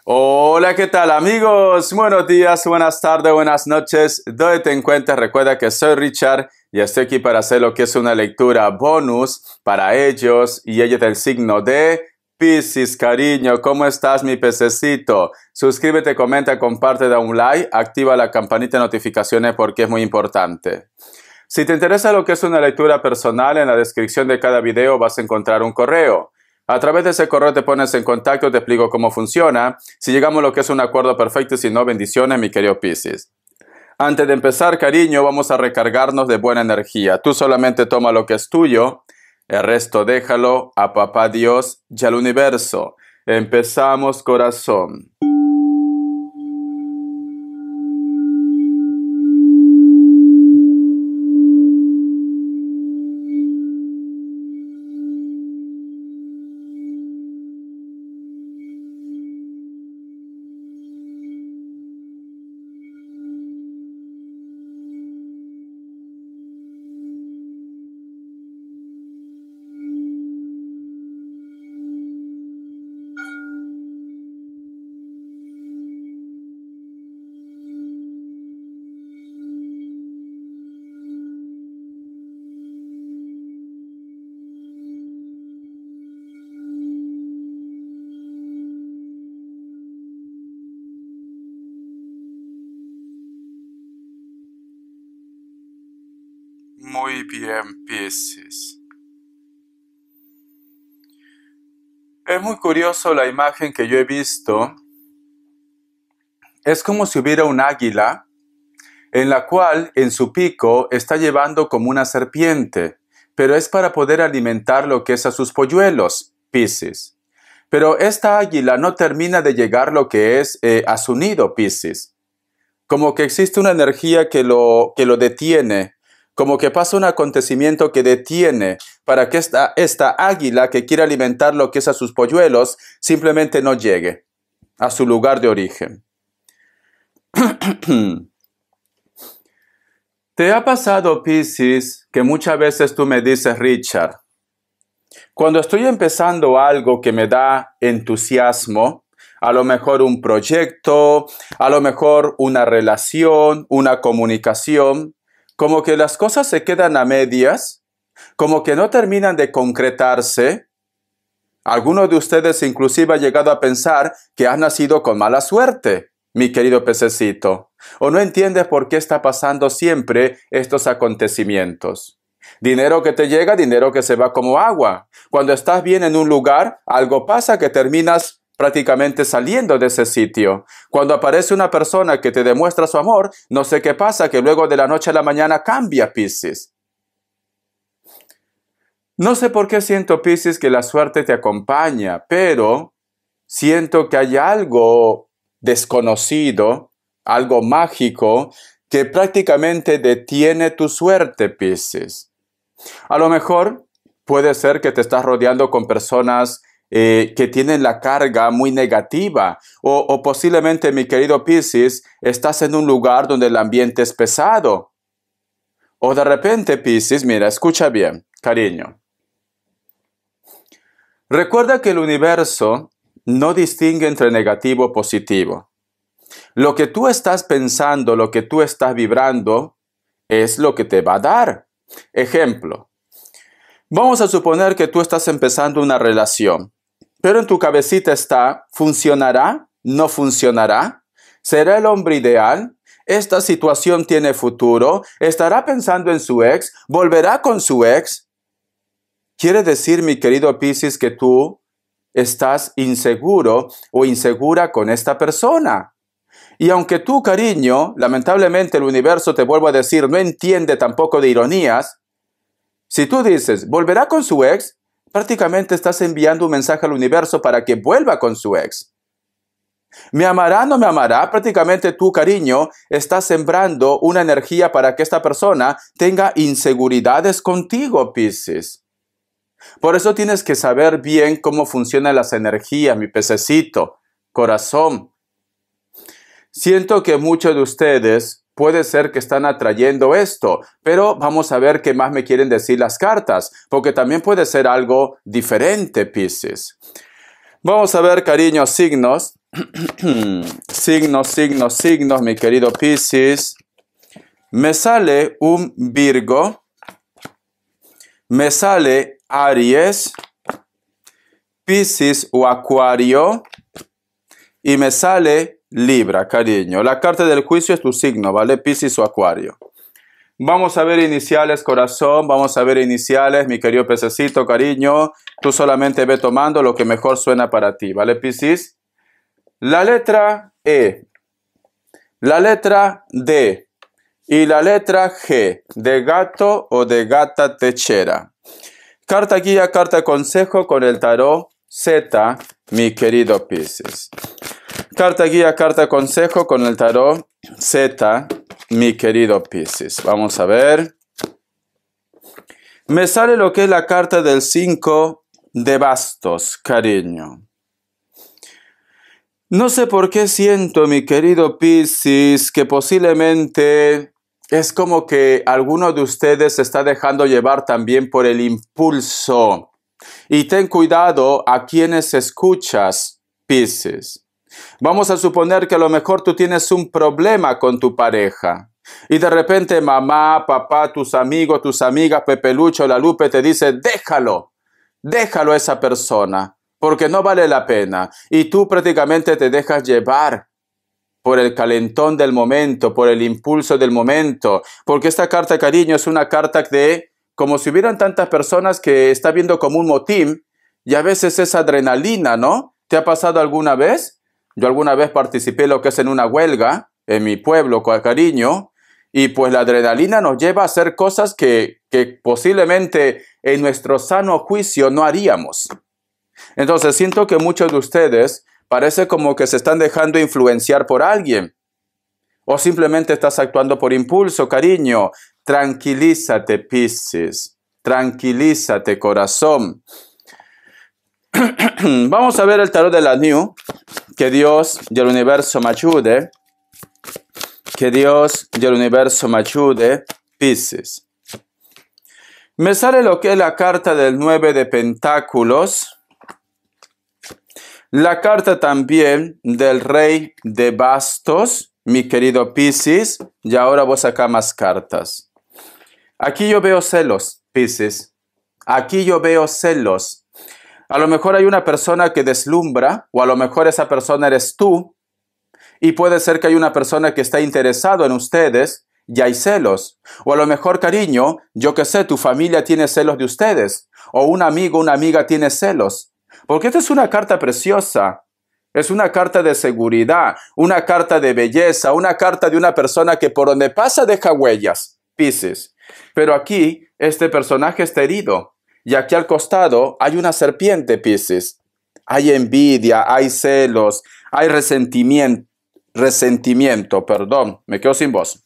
Hola, ¿qué tal amigos? Buenos días, buenas tardes, buenas noches. Donde te encuentres, recuerda que soy Richard y estoy aquí para hacer lo que es una lectura bonus para ellos y ellos del signo de Piscis. Cariño, ¿cómo estás, mi pececito? Suscríbete, comenta, comparte, da un like, activa la campanita de notificaciones porque es muy importante. Si te interesa lo que es una lectura personal, en la descripción de cada video vas a encontrar un correo. A través de ese correo te pones en contacto, te explico cómo funciona, si llegamos a lo que es un acuerdo perfecto y si no, bendiciones, mi querido Piscis. Antes de empezar, cariño, vamos a recargarnos de buena energía. Tú solamente toma lo que es tuyo, el resto déjalo a Papá Dios y al universo. Empezamos, corazón. Muy bien, Piscis. Es muy curioso la imagen que yo he visto. Es como si hubiera un águila en la cual en su pico está llevando como una serpiente, pero es para poder alimentar lo que es a sus polluelos, Piscis. Pero esta águila no termina de llegar lo que es a su nido, Piscis. Como que existe una energía que lo detiene, como que pasa un acontecimiento que detiene para que esta águila que quiere alimentar lo que es a sus polluelos simplemente no llegue a su lugar de origen. ¿Te ha pasado, Piscis, que muchas veces tú me dices, Richard, cuando estoy empezando algo que me da entusiasmo, a lo mejor un proyecto, a lo mejor una relación, una comunicación, como que las cosas se quedan a medias, como que no terminan de concretarse? Algunos de ustedes inclusive han llegado a pensar que has nacido con mala suerte, mi querido pececito, o no entiendes por qué está pasando siempre estos acontecimientos. Dinero que te llega, dinero que se va como agua. Cuando estás bien en un lugar, algo pasa que terminas prácticamente saliendo de ese sitio. Cuando aparece una persona que te demuestra su amor, no sé qué pasa, que luego de la noche a la mañana cambia, Piscis. No sé por qué siento, Piscis, que la suerte te acompaña, pero siento que hay algo desconocido, algo mágico, que prácticamente detiene tu suerte, Piscis. A lo mejor puede ser que te estás rodeando con personas que tienen la carga muy negativa, o posiblemente, mi querido Piscis, estás en un lugar donde el ambiente es pesado. O de repente, Piscis, mira, escucha bien, cariño. Recuerda que el universo no distingue entre negativo o positivo. Lo que tú estás pensando, lo que tú estás vibrando, es lo que te va a dar. Ejemplo, vamos a suponer que tú estás empezando una relación, pero en tu cabecita está, ¿funcionará? ¿No funcionará? ¿Será el hombre ideal? ¿Esta situación tiene futuro? ¿Estará pensando en su ex? ¿Volverá con su ex? Quiere decir, mi querido Piscis, que tú estás inseguro o insegura con esta persona. Y aunque tú, cariño, lamentablemente el universo, te vuelvo a decir, no entiende tampoco de ironías, si tú dices, ¿volverá con su ex? Prácticamente estás enviando un mensaje al universo para que vuelva con su ex. ¿Me amará, no me amará? Prácticamente tú, cariño, estás sembrando una energía para que esta persona tenga inseguridades contigo, Piscis. Por eso tienes que saber bien cómo funcionan las energías, mi pececito, corazón. Siento que muchos de ustedes puede ser que están atrayendo esto, pero vamos a ver qué más me quieren decir las cartas, porque también puede ser algo diferente, Piscis. Vamos a ver, cariño, signos. signos, mi querido Piscis. Me sale un Virgo, me sale Aries, Piscis o Acuario y me sale Libra, cariño. La carta del juicio es tu signo, ¿vale? Piscis o Acuario. Vamos a ver iniciales, corazón. Vamos a ver iniciales, mi querido pececito, cariño. Tú solamente ve tomando lo que mejor suena para ti, ¿vale, Piscis? La letra E, la letra D y la letra G, de gato o de gata techera. Carta guía, carta consejo con el tarot Z, mi querido Piscis. Carta guía, carta consejo con el tarot Z, mi querido Piscis. Vamos a ver. Me sale lo que es la carta del 5 de bastos, cariño. No sé por qué siento, mi querido Piscis, que posiblemente es como que alguno de ustedes se está dejando llevar también por el impulso. Y ten cuidado a quienes escuchas, Piscis. Vamos a suponer que a lo mejor tú tienes un problema con tu pareja. Y de repente mamá, papá, tus amigos, tus amigas, Pepe Lucho, la Lupe te dice, déjalo a esa persona, porque no vale la pena. Y tú prácticamente te dejas llevar por el calentón del momento, por el impulso del momento. Porque esta carta, cariño, es una carta de como si hubieran tantas personas que está viendo como un motín y a veces es adrenalina, ¿no? ¿Te ha pasado alguna vez? Yo alguna vez participé en lo que es en una huelga en mi pueblo, cariño, y pues la adrenalina nos lleva a hacer cosas que posiblemente en nuestro sano juicio no haríamos. Entonces siento que muchos de ustedes parece como que se están dejando influenciar por alguien. O simplemente estás actuando por impulso, cariño. Tranquilízate, Piscis. Tranquilízate, corazón. Vamos a ver el tarot de la New. Que Dios y el universo me ayude. Que Dios y el universo me ayude, Piscis. Me sale lo que es la carta del 9 de pentáculos. La carta también del rey de bastos, mi querido Piscis. Y ahora voy a sacar más cartas. Aquí yo veo celos, Piscis. Aquí yo veo celos. A lo mejor hay una persona que deslumbra, o a lo mejor esa persona eres tú. Y puede ser que hay una persona que está interesado en ustedes y hay celos. O a lo mejor, cariño, yo que sé, tu familia tiene celos de ustedes. O un amigo, una amiga tiene celos. Porque esta es una carta preciosa. Es una carta de seguridad, una carta de belleza, una carta de una persona que por donde pasa deja huellas, Piscis. Pero aquí este personaje está herido. Y aquí al costado hay una serpiente, Piscis. Hay envidia, hay celos, hay resentimiento, me quedo sin voz.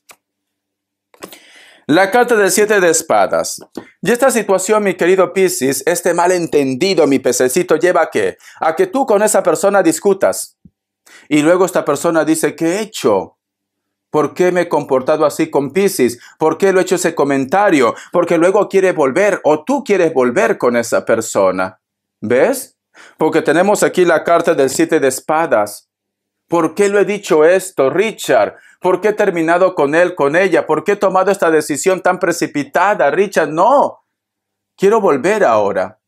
La carta del 7 de espadas. Y esta situación, mi querido Piscis, este malentendido, mi pececito, lleva a ¿qué? A que tú con esa persona discutas. Y luego esta persona dice, ¿qué he hecho? ¿Por qué me he comportado así con Piscis? ¿Por qué lo he hecho ese comentario? Porque luego quiere volver o tú quieres volver con esa persona. ¿Ves? Porque tenemos aquí la carta del 7 de espadas. ¿Por qué lo he dicho esto, Richard? ¿Por qué he terminado con él, con ella? ¿Por qué he tomado esta decisión tan precipitada, Richard? No, quiero volver ahora.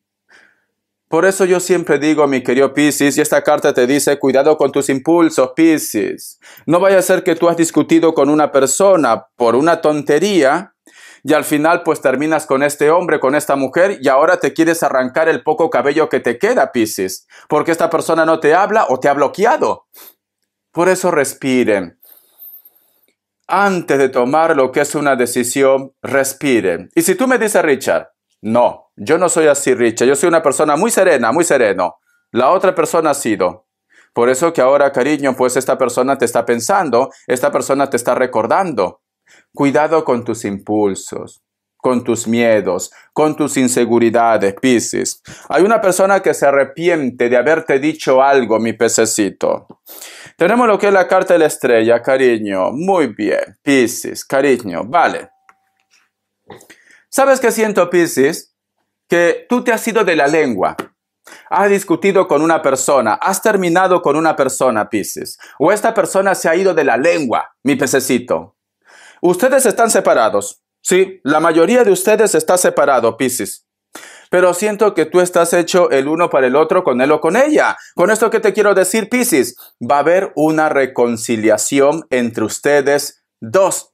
Por eso yo siempre digo, mi querido Piscis, y esta carta te dice, cuidado con tus impulsos, Piscis. No vaya a ser que tú has discutido con una persona por una tontería y al final pues terminas con este hombre, con esta mujer y ahora te quieres arrancar el poco cabello que te queda, Piscis, porque esta persona no te habla o te ha bloqueado. Por eso respiren. Antes de tomar lo que es una decisión, respiren. Y si tú me dices, Richard, no, yo no soy así, Richard. Yo soy una persona muy serena, muy sereno. La otra persona ha sido. Por eso que ahora, cariño, pues esta persona te está pensando, esta persona te está recordando. Cuidado con tus impulsos, con tus miedos, con tus inseguridades, Piscis. Hay una persona que se arrepiente de haberte dicho algo, mi pececito. Tenemos lo que es la carta de la estrella, cariño. Muy bien, Piscis, cariño, vale. ¿Sabes qué siento, Piscis? Que tú te has ido de la lengua. Has discutido con una persona, has terminado con una persona, Piscis. O esta persona se ha ido de la lengua, mi pececito. Ustedes están separados. Sí, la mayoría de ustedes está separado, Piscis. Pero siento que tú estás hecho el uno para el otro con él o con ella. Con esto que te quiero decir, Piscis, va a haber una reconciliación entre ustedes dos.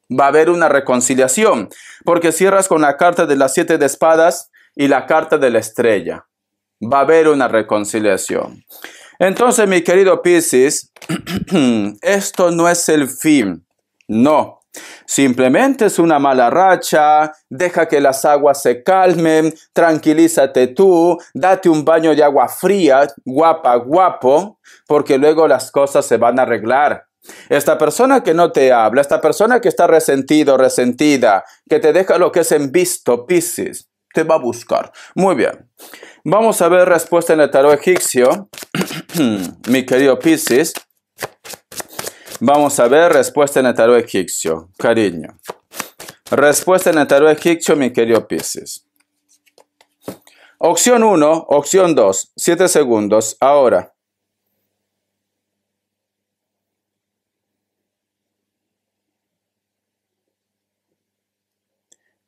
Va a haber una reconciliación, porque cierras con la carta de las 7 de espadas y la carta de la estrella. Va a haber una reconciliación. Entonces, mi querido Piscis, esto no es el fin. No. Simplemente es una mala racha, deja que las aguas se calmen, tranquilízate tú, date un baño de agua fría, guapa, guapo, porque luego las cosas se van a arreglar. Esta persona que no te habla, esta persona que está resentido, resentida, que te deja lo que es en visto, Piscis, te va a buscar. Muy bien. Vamos a ver respuesta en el tarot egipcio, mi querido Piscis. Vamos a ver respuesta en el tarot egipcio, cariño. Respuesta en el tarot egipcio, mi querido Piscis. Opción 1, opción 2, 7 segundos, ahora.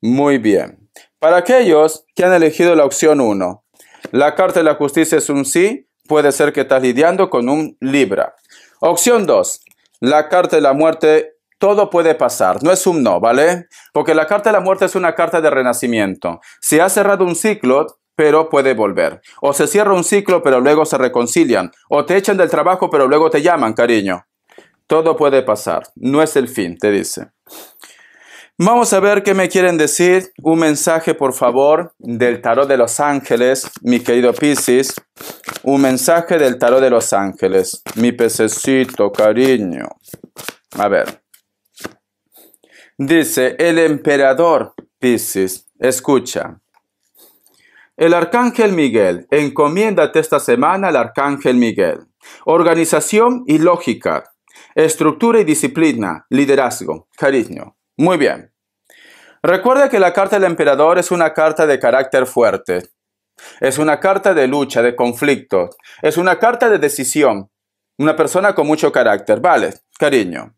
Muy bien. Para aquellos que han elegido la opción 1, la carta de la justicia es un sí, puede ser que estás lidiando con un Libra. Opción 2. La carta de la muerte, todo puede pasar, no es un no, ¿vale? Porque la carta de la muerte es una carta de renacimiento. Se ha cerrado un ciclo, pero puede volver. O se cierra un ciclo, pero luego se reconcilian. O te echan del trabajo, pero luego te llaman, cariño. Todo puede pasar, no es el fin, te dice. Vamos a ver qué me quieren decir. Un mensaje, por favor, del tarot de los ángeles, mi querido Piscis. Un mensaje del tarot de los ángeles, mi pececito, cariño. A ver. Dice, el emperador, Piscis, escucha. El arcángel Miguel, encomiéndate esta semana al arcángel Miguel. Organización y lógica, estructura y disciplina, liderazgo, cariño. Muy bien. Recuerda que la carta del emperador es una carta de carácter fuerte. Es una carta de lucha, de conflicto. Es una carta de decisión. Una persona con mucho carácter. Vale, cariño.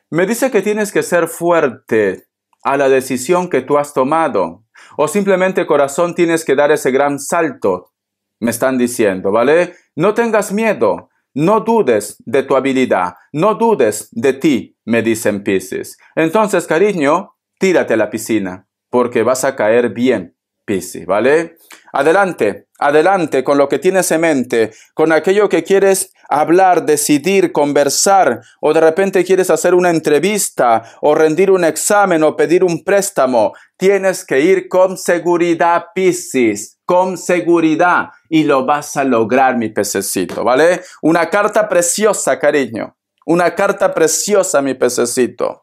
Me dice que tienes que ser fuerte a la decisión que tú has tomado. O simplemente, corazón, tienes que dar ese gran salto. Me están diciendo, ¿vale? No tengas miedo. No dudes de tu habilidad. No dudes de ti, me dicen Piscis. Entonces, cariño, tírate a la piscina, porque vas a caer bien, Piscis, ¿vale? Adelante, adelante con lo que tienes en mente, con aquello que quieres hablar, decidir, conversar, o de repente quieres hacer una entrevista, o rendir un examen, o pedir un préstamo. Tienes que ir con seguridad, Piscis, con seguridad, y lo vas a lograr, mi pececito, ¿vale? Una carta preciosa, cariño, una carta preciosa, mi pececito.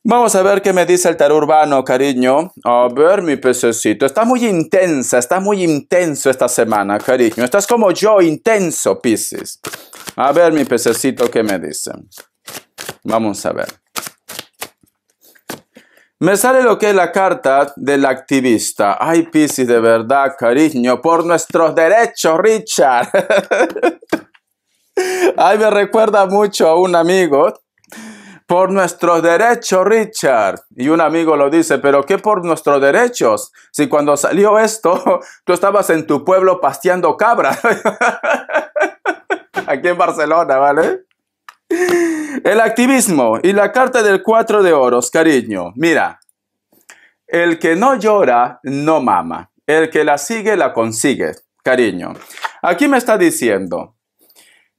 Vamos a ver qué me dice el tarot urbano, cariño. A ver, mi pececito. Está muy intensa, está muy intenso esta semana, cariño. Estás como yo, intenso, Piscis. A ver, mi pececito, ¿qué me dice? Vamos a ver. Me sale lo que es la carta del activista. Ay, Piscis, de verdad, cariño. Por nuestros derechos, Richard. Ay, me recuerda mucho a un amigo. Por nuestros derechos, Richard. Y un amigo lo dice, ¿pero qué por nuestros derechos? Si cuando salió esto, tú estabas en tu pueblo pasteando cabras. Aquí en Barcelona, ¿vale? El activismo y la carta del 4 de oros, cariño. Mira, el que no llora, no mama. El que la sigue, la consigue, cariño. Aquí me está diciendo,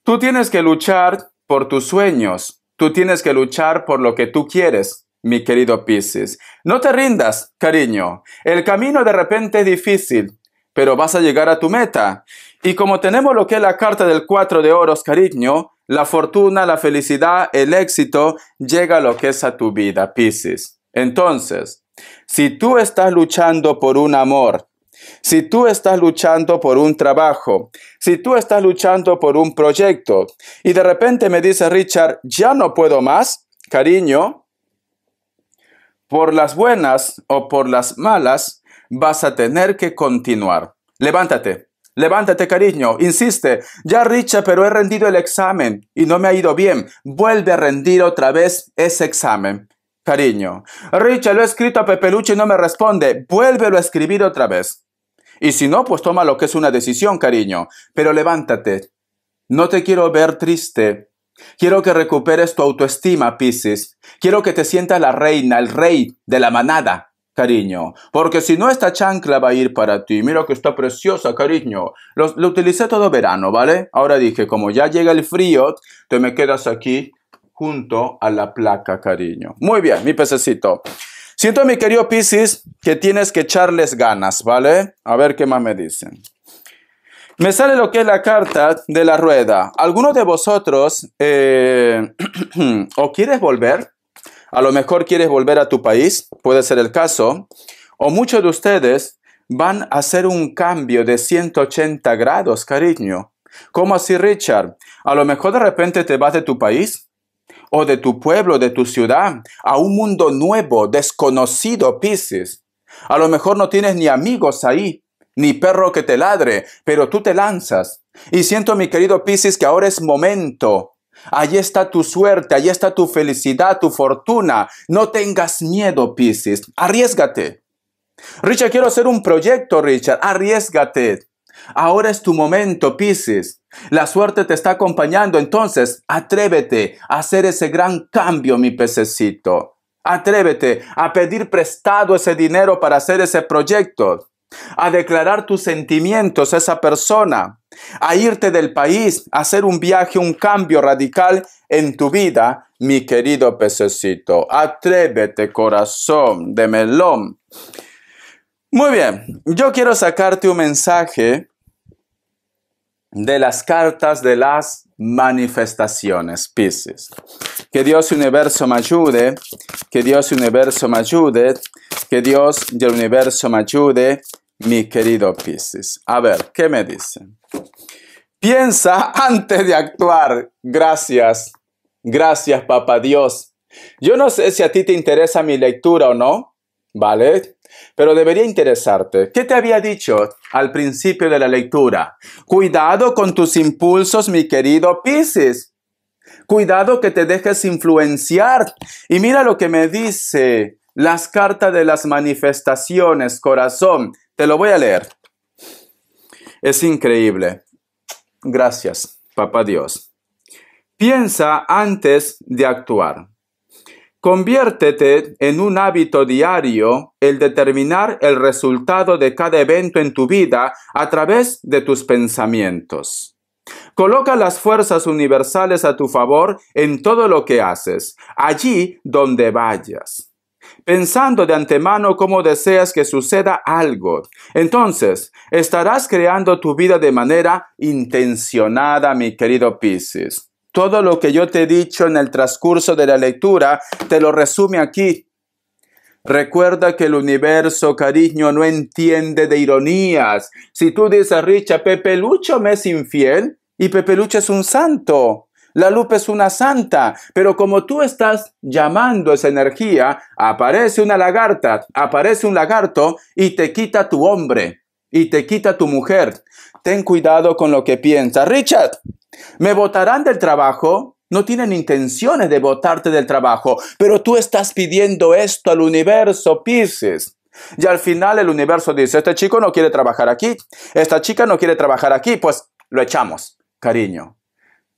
tú tienes que luchar por tus sueños. Tú tienes que luchar por lo que tú quieres, mi querido Piscis. No te rindas, cariño. El camino de repente es difícil, pero vas a llegar a tu meta. Y como tenemos lo que es la carta del 4 de oros, cariño, la fortuna, la felicidad, el éxito, llega a lo que es a tu vida, Piscis. Entonces, si tú estás luchando por un amor, si tú estás luchando por un trabajo, si tú estás luchando por un proyecto y de repente me dice Richard, ya no puedo más, cariño, por las buenas o por las malas vas a tener que continuar. Levántate. Levántate, cariño. Insiste. Ya, Richard, pero he rendido el examen y no me ha ido bien. Vuelve a rendir otra vez ese examen. Cariño. Richard, lo he escrito a Pepelucho y no me responde. Vuélvelo a escribir otra vez. Y si no, pues toma lo que es una decisión, cariño. Pero levántate. No te quiero ver triste. Quiero que recuperes tu autoestima, Piscis. Quiero que te sientas la reina, el rey de la manada, cariño. Porque si no, esta chancla va a ir para ti. Mira que está preciosa, cariño. Lo utilicé todo verano, ¿vale? Ahora dije, como ya llega el frío, te me quedas aquí junto a la placa, cariño. Muy bien, mi pececito. Siento, mi querido Piscis, que tienes que echarles ganas, ¿vale? A ver qué más me dicen. Me sale lo que es la carta de la rueda. ¿Alguno de vosotros o quieres volver? A lo mejor quieres volver a tu país, puede ser el caso. O muchos de ustedes van a hacer un cambio de 180 grados, cariño. ¿Cómo así, Richard? A lo mejor de repente te vas de tu país o de tu pueblo, de tu ciudad, a un mundo nuevo, desconocido, Piscis. A lo mejor no tienes ni amigos ahí, ni perro que te ladre, pero tú te lanzas. Y siento, mi querido Piscis, que ahora es momento. Allí está tu suerte, allí está tu felicidad, tu fortuna. No tengas miedo, Piscis. Arriésgate. Richard, quiero hacer un proyecto, Richard. Arriésgate. Ahora es tu momento, Piscis. La suerte te está acompañando, entonces atrévete a hacer ese gran cambio, mi pececito. Atrévete a pedir prestado ese dinero para hacer ese proyecto, a declarar tus sentimientos a esa persona, a irte del país, a hacer un viaje, un cambio radical en tu vida, mi querido pececito. Atrévete, corazón de melón. Muy bien, yo quiero sacarte un mensaje de las cartas de las manifestaciones, Piscis. Que Dios Universo me ayude, que Dios Universo me ayude, que Dios del Universo me ayude, mi querido Piscis. A ver, ¿qué me dicen? Piensa antes de actuar. Gracias. Gracias, Papá Dios. Yo no sé si a ti te interesa mi lectura o no, ¿vale? Pero debería interesarte. ¿Qué te había dicho al principio de la lectura? Cuidado con tus impulsos, mi querido Piscis. Cuidado que te dejes influenciar. Y mira lo que me dice las cartas de las manifestaciones, corazón. Te lo voy a leer. Es increíble. Gracias, Papá Dios. Piensa antes de actuar. Conviértete en un hábito diario el determinar el resultado de cada evento en tu vida a través de tus pensamientos. Coloca las fuerzas universales a tu favor en todo lo que haces, allí donde vayas, pensando de antemano cómo deseas que suceda algo. Entonces, estarás creando tu vida de manera intencionada, mi querido Piscis. Todo lo que yo te he dicho en el transcurso de la lectura, te lo resume aquí. Recuerda que el universo, cariño, no entiende de ironías. Si tú dices, Richard, Pepelucho me es infiel y Pepelucho es un santo, la Lupe es una santa, pero como tú estás llamando esa energía, aparece una lagarta, aparece un lagarto y te quita tu hombre y te quita tu mujer. Ten cuidado con lo que piensas. Richard, ¿me botarán del trabajo? No tienen intenciones de botarte del trabajo, pero tú estás pidiendo esto al universo, Piscis. Y al final el universo dice, este chico no quiere trabajar aquí, esta chica no quiere trabajar aquí, pues lo echamos, cariño.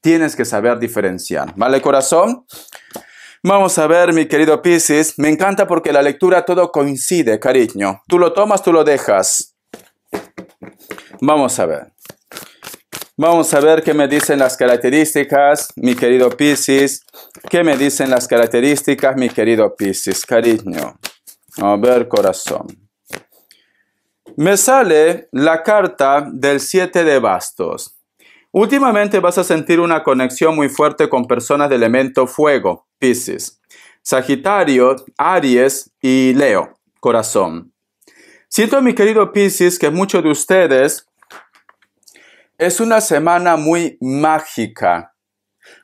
Tienes que saber diferenciar, ¿vale, corazón? Vamos a ver, mi querido Piscis. Me encanta porque la lectura todo coincide, cariño. Tú lo tomas, tú lo dejas. Vamos a ver. Vamos a ver qué me dicen las características, mi querido Piscis. ¿Qué me dicen las características, mi querido Piscis, cariño? A ver, corazón. Me sale la carta del 7 de bastos. Últimamente vas a sentir una conexión muy fuerte con personas de elemento fuego, Piscis. Sagitario, Aries y Leo, corazón. Siento, mi querido Piscis, que muchos de ustedes es una semana muy mágica.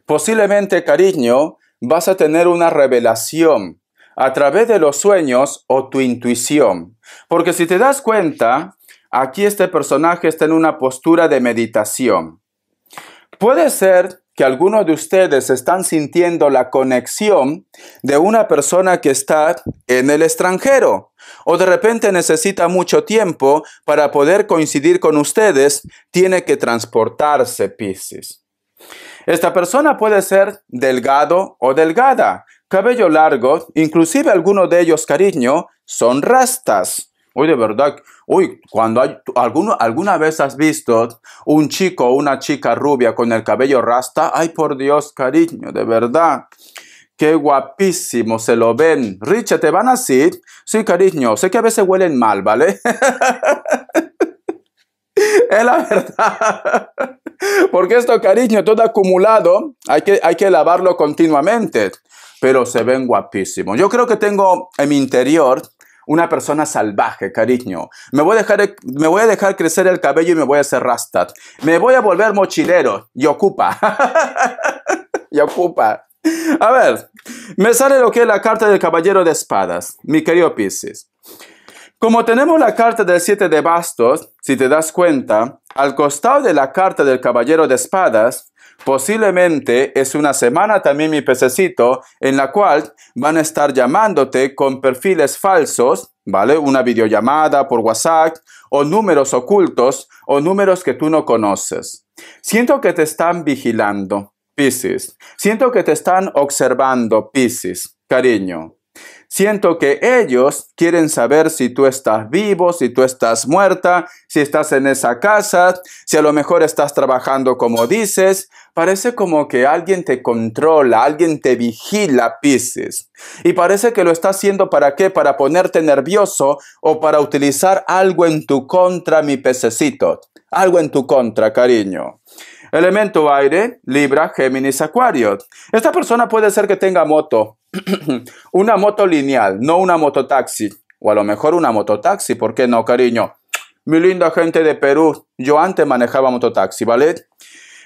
Posiblemente, cariño, vas a tener una revelación a través de los sueños o tu intuición. Porque si te das cuenta, Aquí este personaje está en una postura de meditación. Puede ser que algunos de ustedes están sintiendo la conexión de una persona que está en el extranjero o de repente necesita mucho tiempo para poder coincidir con ustedes, tiene que transportarse, Piscis. Esta persona puede ser delgado o delgada, cabello largo, inclusive algunos de ellos, cariño, son rastas. Uy, de verdad, cuando alguna vez has visto un chico o una chica rubia con el cabello rasta, ay por Dios, cariño, de verdad, qué guapísimo se lo ven. Richard, ¿te van así? Sí, cariño, sé que a veces huelen mal, ¿vale? Es la verdad. Porque esto, cariño, todo acumulado, hay que lavarlo continuamente. Pero se ven guapísimos. Yo creo que tengo en mi interior una persona salvaje, cariño. Me voy a dejar crecer el cabello y me voy a hacer rasta. Me voy a volver mochilero. Y ocupa. Y ocupa. A ver, me sale lo que es la carta del caballero de espadas, mi querido Piscis. Como tenemos la carta del 7 de bastos, si te das cuenta, al costado de la carta del caballero de espadas, posiblemente es una semana también, mi pececito, en la cual van a estar llamándote con perfiles falsos, ¿vale? Una videollamada por WhatsApp, o números ocultos, o números que tú no conoces. Siento que te están vigilando, Piscis. Siento que te están observando, Piscis, cariño. Siento que ellos quieren saber si tú estás vivo, si tú estás muerta, si estás en esa casa, si a lo mejor estás trabajando como dices. Parece como que alguien te controla, alguien te vigila, Piscis. Y parece que lo está haciendo ¿para qué? Para ponerte nervioso o para utilizar algo en tu contra, mi pececito. Algo en tu contra, cariño. Elemento aire, Libra, Géminis, Acuario. Esta persona puede ser que tenga moto. Una moto lineal, no una mototaxi. O a lo mejor una mototaxi, ¿por qué no, cariño? Mi linda gente de Perú, yo antes manejaba mototaxi, ¿vale?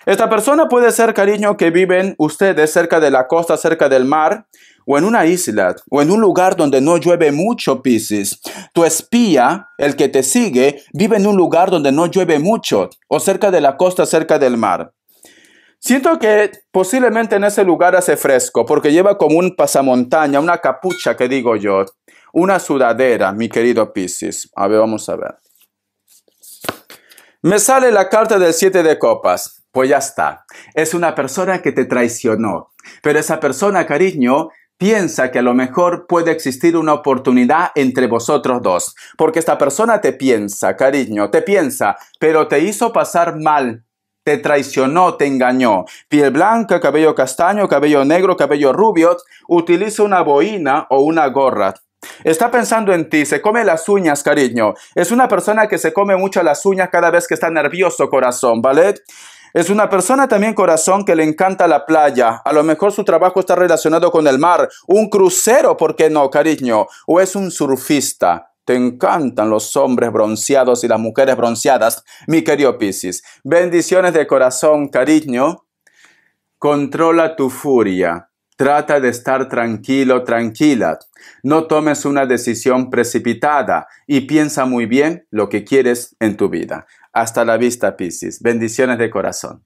Esta persona puede ser, cariño, que viven ustedes cerca de la costa, cerca del mar, o en una isla, o en un lugar donde no llueve mucho, Piscis. Tu espía, el que te sigue, vive en un lugar donde no llueve mucho, o cerca de la costa, cerca del mar. Siento que posiblemente en ese lugar hace fresco, porque lleva como un pasamontaña, una capucha, que digo yo, una sudadera, mi querido Piscis. A ver, vamos a ver. Me sale la carta del 7 de copas. Pues ya está. Es una persona que te traicionó. Pero esa persona, cariño, piensa que a lo mejor puede existir una oportunidad entre vosotros dos. Porque esta persona te piensa, cariño, te piensa, pero te hizo pasar mal. Te traicionó, te engañó. Piel blanca, cabello castaño, cabello negro, cabello rubio. Utiliza una boina o una gorra. Está pensando en ti, se come las uñas, cariño. Es una persona que se come mucho las uñas cada vez que está nervioso, corazón, ¿vale? Es una persona también, corazón, que le encanta la playa. A lo mejor su trabajo está relacionado con el mar. Un crucero, ¿por qué no, cariño? O es un surfista. Te encantan los hombres bronceados y las mujeres bronceadas, mi querido Piscis. Bendiciones de corazón, cariño. Controla tu furia. Trata de estar tranquilo, tranquila. No tomes una decisión precipitada y piensa muy bien lo que quieres en tu vida. Hasta la vista, Piscis. Bendiciones de corazón.